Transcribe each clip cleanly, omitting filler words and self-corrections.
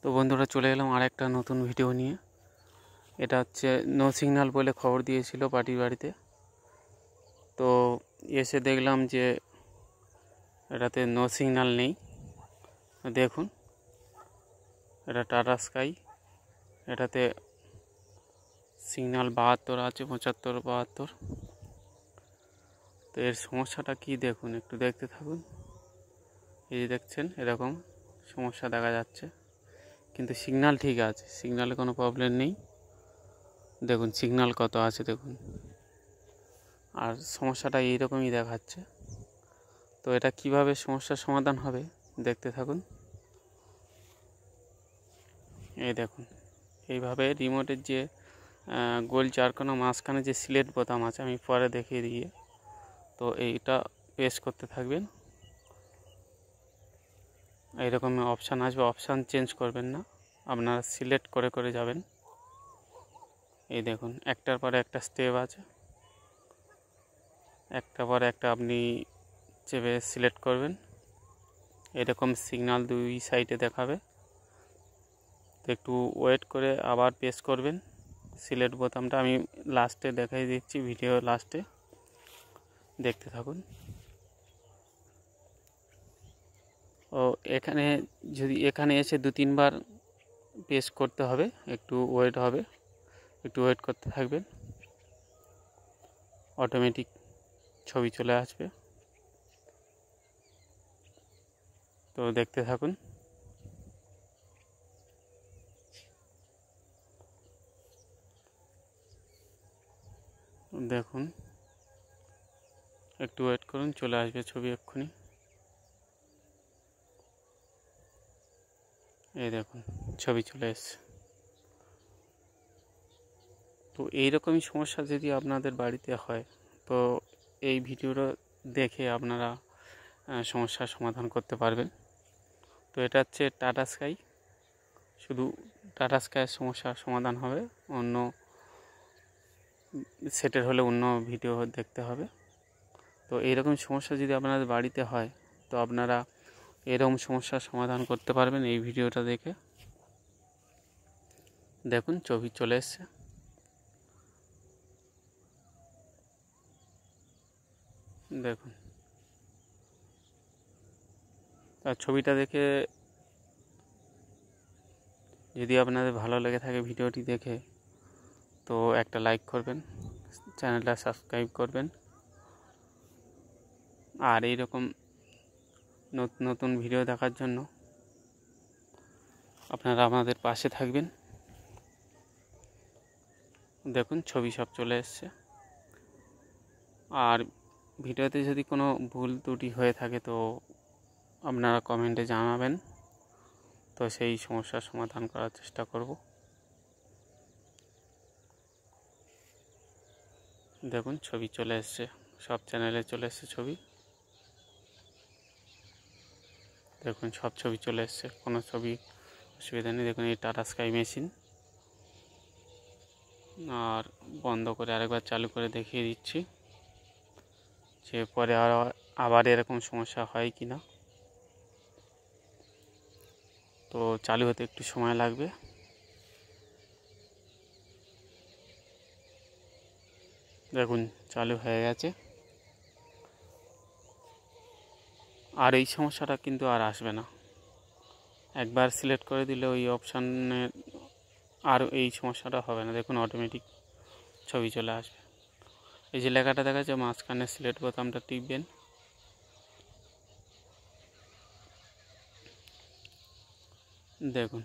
তো বন্ধুরা চলে এলাম আরেকটা নতুন ভিডিও নিয়ে। এটা হচ্ছে নো সিগন্যাল বলে খবর দিয়েছিল পার্টির বাড়িতে। তো এসে দেখলাম যে এটাতে নো সিগন্যাল নেই। দেখুন, এটা টাটা স্কাই, এটাতে সিগন্যাল 72 আছে, 75, 72। তো এর সমস্যাটা কি দেখুন, একটু দেখতে থাকুন। এই যে দেখছেন এরকম সমস্যা দেখা যাচ্ছে, কিন্তু সিগন্যাল ঠিক আছে, সিগন্যালে কোনো প্রবলেম নেই। দেখুন সিগন্যাল কত আছে দেখুন, আর সমস্যাটা এইরকমই দেখাচ্ছে। তো এটা কিভাবে সমস্যার সমাধান হবে দেখতে থাকুন। এই দেখুন, এইভাবে রিমোটের যে গোল চারকোনা মাঝখানে যে সিলেক্ট বোতাম আছে, আমি পরে দেখিয়ে দিয়ে, তো এইটা প্রেস করতে থাকবেন। এইরকম অপশান আসবে, অপশান চেঞ্জ করবেন না, আপনারা সিলেক্ট করে করে যাবেন। এই দেখুন একটার পরে একটা স্টেপ আছে, একটা পরে একটা আপনি চেপে সিলেক্ট করবেন। এরকম সিগন্যাল দুই সাইডে দেখাবে। তো একটু ওয়েট করে আবার প্রেস করবেন সিলেক্ট বোতামটা। আমি লাস্টে দেখাই দিচ্ছি, ভিডিও লাস্টে দেখতে থাকুন। ও এখানে যদি এখানে এসে 2-3 বার প্রেস করতে হবে, একটু ওয়েট হবে, একটু ওয়েট করতে থাকবেন, অটোমেটিক ছবি চলে আসবে। তো দেখতে থাকুন। দেখুন একটু ওয়েট করুন, চলে আসবে ছবি এক্ষুনি। এই দেখুন ছবি চলে এসছে। তো এইরকমই সমস্যা যদি আপনাদের বাড়িতে হয়, তো এই ভিডিওটা দেখে আপনারা সমস্যার সমাধান করতে পারবেন। তো এটা হচ্ছে টাটা স্কাই, শুধু টাটা স্কাইয়ের সমস্যার সমাধান হবে, অন্য সেটের হলে অন্য ভিডিও দেখতে হবে। তো এইরকম সমস্যা যদি আপনাদের বাড়িতে হয়, তো আপনারা এরকম সমস্যার সমাধান করতে পারবেন এই ভিডিওটা দেখে। দেখুন ছবি চলে এসছে। দেখুন, আর ছবিটা দেখে যদি আপনাদের ভালো লেগে থাকে ভিডিওটি দেখে, তো একটা লাইক করবেন, চ্যানেলটা সাবস্ক্রাইব করবেন, আর এইরকম নতুন নতুন ভিডিও দেখার জন্য আপনারা আমাদের পাশে থাকবেন। দেখুন ছবি সব চলে এসছে। আর ভিডিওতে যদি কোনো ভুল ত্রুটি হয়ে থাকে, তো আপনারা কমেন্টে জানাবেন, তো সেই সমস্যার সমাধান করার চেষ্টা করব। দেখুন ছবি চলে এসছে, সব চ্যানেলে চলে এসছে ছবি। দেখুন সব ছবি চলে এসছে, কোনো ছবি অসুবিধা নেই। দেখুন এই টাটা স্কাই মেশিন। আর বন্ধ করে আরেকবার চালু করে দেখিয়ে দিচ্ছি যে পরে আবার এরকম সমস্যা হয় কি না। তো চালু হতে একটু সময় লাগবে। দেখুন চালু হয়ে গেছে। আর এই সমস্যাটা কিন্তু আর আসবে না, একবার সিলেক্ট করে দিলে ওই অপশানে আর এই সমস্যাটা হবে না। দেখুন অটোমেটিক ছবি চলে আসবে। এই যে লেখাটা দেখা যাচ্ছে মাঝখানে সিলেক্ট বোতামটা টিপবেন। দেখুন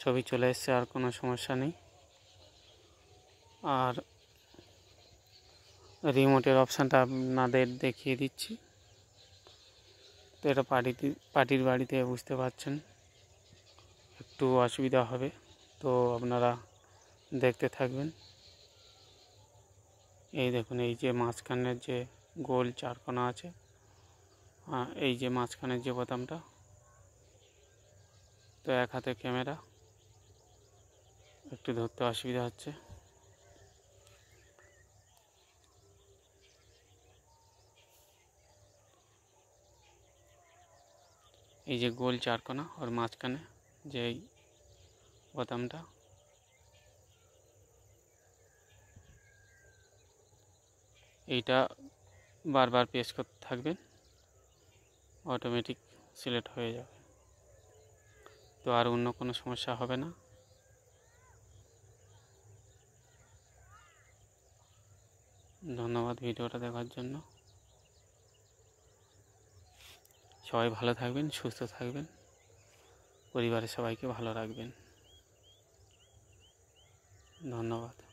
ছবি চলে এসছে, আর কোনো সমস্যা নেই। আর রিমোটের অপশানটা আপনাদের দেখিয়ে দিচ্ছি। তো এটা পার্টির বাড়িতে বুঝতে পারছেন একটু অসুবিধা হবে, তো আপনারা দেখতে থাকবেন। এই দেখুন এই যে মাঝখানের যে গোল চারকোনা আছে, এই যে মাঝখানের যে বোতামটা, তো এক হাতে ক্যামেরা, একটু ধরতে অসুবিধা হচ্ছে। এই যে গোল চারকোনা ওর মাঝখানে যে এই বোতামটা, এইটা বারবার প্রেস করতে থাকবেন, অটোমেটিক সিলেক্ট হয়ে যাবে। তো আর অন্য কোনো সমস্যা হবে না। ধন্যবাদ ভিডিওটা দেখার জন্য। সবাই ভালো থাকবেন, সুস্থ থাকবেন, পরিবারের সবাইকে ভালো রাখবেন। ধন্যবাদ।